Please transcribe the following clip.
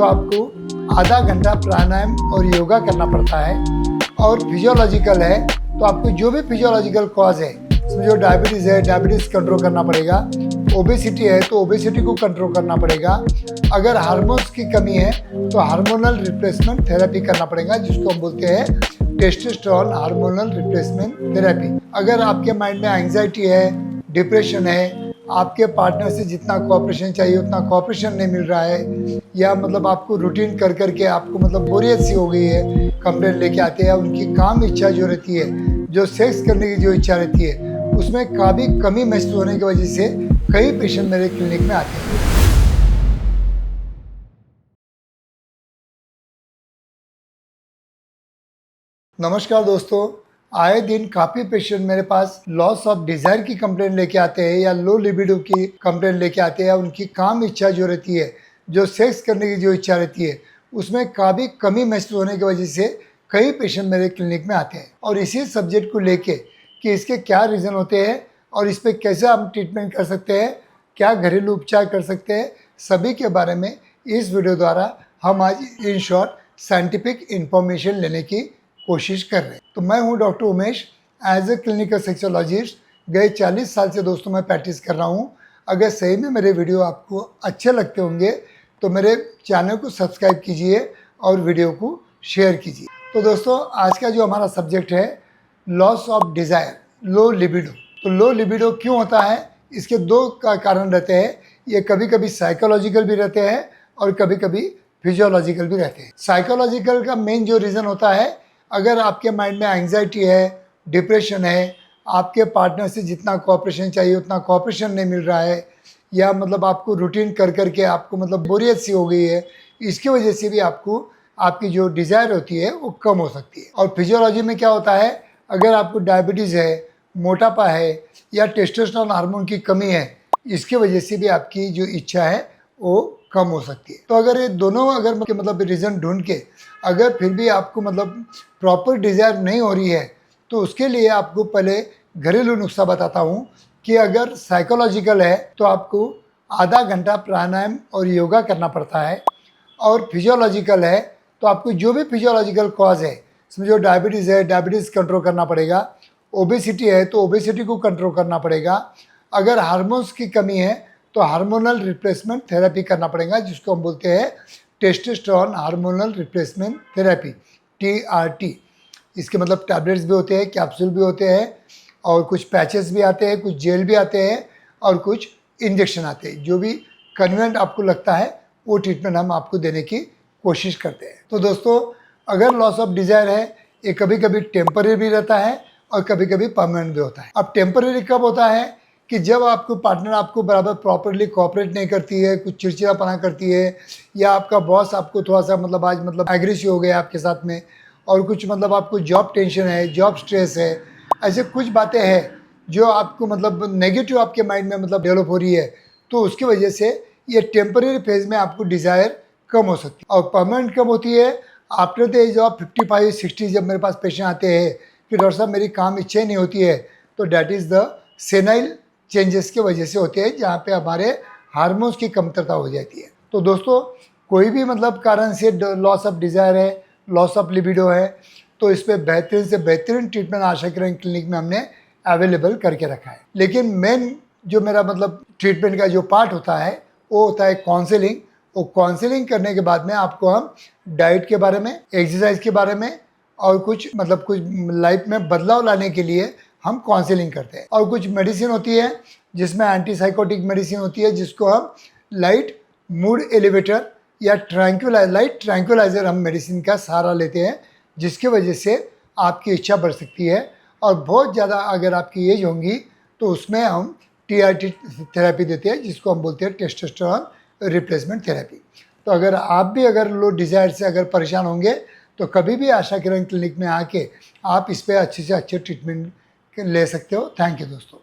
तो आपको आधा घंटा प्राणायाम और योगा करना पड़ता है। और फिजियोलॉजिकल है तो आपको जो भी फिजियोलॉजिकल कॉज है, जो डायबिटीज़ है डायबिटीज़ कंट्रोल करना पड़ेगा, ओबेसिटी है तो ओबेसिटी को कंट्रोल करना पड़ेगा, अगर हार्मोन्स की कमी है तो हार्मोनल रिप्लेसमेंट थेरेपी करना पड़ेगा, जिसको हम बोलते हैं टेस्टोस्टेरोन हार्मोनल रिप्लेसमेंट थेरेपी। अगर आपके माइंड में एंग्जाइटी है, डिप्रेशन है, आपके पार्टनर से जितना कोऑपरेशन चाहिए उतना कोऑपरेशन नहीं मिल रहा है, या मतलब आपको रूटीन कर करके आपको मतलब बोरियत सी हो गई है, कंप्लेंट लेके आते हैं, उनकी काम इच्छा जो रहती है, जो सेक्स करने की जो इच्छा रहती है, उसमें काफ़ी कमी महसूस होने की वजह से कई पेशेंट मेरे क्लिनिक में आते हैं। नमस्कार दोस्तों, आए दिन काफ़ी पेशेंट मेरे पास लॉस ऑफ डिज़ायर की कंप्लेंट लेके आते हैं, या लो लिबिडो की कंप्लेंट लेके आते हैं, या उनकी काम इच्छा जो रहती है, जो सेक्स करने की जो इच्छा रहती है, उसमें काफ़ी कमी महसूस होने की वजह से कई पेशेंट मेरे क्लिनिक में आते हैं। और इसी सब्जेक्ट को लेके कि इसके क्या रीज़न होते हैं और इस पर कैसे हम ट्रीटमेंट कर सकते हैं, क्या घरेलू उपचार कर सकते हैं, सभी के बारे में इस वीडियो द्वारा हम आज इन शॉर्ट साइंटिफिक इंफॉर्मेशन लेने की कोशिश कर रहे हैं। तो मैं हूं doctor Umesh, as a clinical sexologist. गए 40 साल से दोस्तों मैं प्रैक्टिस कर रहा हूं। अगर सही में मेरे वीडियो आपको अच्छे लगते होंगे तो मेरे चैनल को सब्सक्राइब कीजिए और वीडियो को शेयर कीजिए। तो दोस्तों, आज का जो हमारा सब्जेक्ट है loss of desire, low libido. तो लो लिबिडो क्यों होता है, इसके दो कारण रहते हैं। ये कभी कभी साइकोलॉजिकल भी रहते हैं और कभी कभी फिजियोलॉजिकल भी रहते हैं। साइकोलॉजिकल का मेन जो रीज़न होता है, अगर आपके माइंड में एंग्जाइटी है, डिप्रेशन है, आपके पार्टनर से जितना कोऑपरेशन चाहिए उतना कोऑपरेशन नहीं मिल रहा है, या मतलब आपको रूटीन कर करके आपको मतलब बोरियत सी हो गई है, इसकी वजह से भी आपको आपकी जो डिज़ायर होती है वो कम हो सकती है। और फिजियोलॉजी में क्या होता है, अगर आपको डायबिटीज़ है, मोटापा है, या टेस्टोस्टेरोन हार्मोन की कमी है, इसकी वजह से भी आपकी जो इच्छा है वो कम हो सकती है। तो अगर ये दोनों अगर मतलब रीज़न ढूंढ के अगर फिर भी आपको मतलब प्रॉपर डिज़ायर नहीं हो रही है, तो उसके लिए आपको पहले घरेलू नुस्खा बताता हूँ कि अगर साइकोलॉजिकल है तो आपको आधा घंटा प्राणायाम और योगा करना पड़ता है। और फिजियोलॉजिकल है तो आपको जो भी फिजियोलॉजिकल कॉज है, समझो डायबिटीज़ है डायबिटीज़ कंट्रोल करना पड़ेगा, ओबेसिटी है तो ओबेसिटी को कंट्रोल करना पड़ेगा, अगर हार्मोन्स की कमी है तो हार्मोनल रिप्लेसमेंट थेरेपी करना पड़ेगा, जिसको हम बोलते हैं testosterone hormonal replacement therapy, TRT। इसके मतलब टैबलेट्स भी होते हैं, कैप्सूल भी होते हैं, और कुछ पैचेस भी आते हैं, कुछ जेल भी आते हैं, और कुछ इंजेक्शन आते हैं। जो भी कन्वीनियंट आपको लगता है वो ट्रीटमेंट हम आपको देने की कोशिश करते हैं। तो दोस्तों, अगर लॉस ऑफ डिज़ायर है, ये कभी कभी टेम्पररी भी रहता है और कभी कभी परमानेंट भी होता है। अब टेम्पररी कब होता है कि जब आपको पार्टनर आपको बराबर प्रॉपरली कोऑपरेट नहीं करती है, कुछ चिड़चिड़ापना करती है, या आपका बॉस आपको थोड़ा सा मतलब आज मतलब एग्रेसिव हो गया आपके साथ में, और कुछ मतलब आपको जॉब टेंशन है, जॉब स्ट्रेस है, ऐसे कुछ बातें हैं जो आपको मतलब नेगेटिव आपके माइंड में मतलब डेवलप हो रही है, तो उसकी वजह से ये टेम्पररी फेज में आपको डिज़ायर कम हो सकती है। और परमानेंट कब होती है, आफ्टर द एज ऑफ 55-60 जब मेरे पास पेशेंट आते हैं कि डॉक्टर साहब मेरी काम इच्छा नहीं होती है, तो that is the senile changes की वजह से होते हैं, जहाँ पे हमारे हार्मोन्स की कमतरता हो जाती है। तो दोस्तों, कोई भी मतलब कारण से लॉस ऑफ डिज़ायर है, लॉस ऑफ लिबिडो है, तो इस पर बेहतरीन से बेहतरीन ट्रीटमेंट आशा किरण क्लिनिक में हमने अवेलेबल करके रखा है। लेकिन मेन जो मेरा मतलब ट्रीटमेंट का जो पार्ट होता है वो होता है काउंसलिंग। वो काउंसलिंग करने के बाद में आपको हम डाइट के बारे में, एक्सरसाइज के बारे में, और कुछ मतलब कुछ लाइफ में बदलाव लाने के लिए हम काउंसलिंग करते हैं। और कुछ मेडिसिन होती है जिसमें एंटीसाइकोटिक मेडिसिन होती है, जिसको हम लाइट मूड एलिवेटर या लाइट ट्रैंक्विलाइजर हम मेडिसिन का सहारा लेते हैं, जिसकी वजह से आपकी इच्छा बढ़ सकती है। और बहुत ज़्यादा अगर आपकी एज होंगी तो उसमें हम TRT थेरेपी देते हैं, जिसको हम बोलते हैं टेस्टोस्टेरोन रिप्लेसमेंट थेरेपी। तो अगर आप भी अगर लो डिज़ायर से अगर परेशान होंगे तो कभी भी आशा किरण क्लिनिक में आके आप इस पर अच्छे से अच्छे ट्रीटमेंट ले सकते हो। थैंक यू दोस्तों।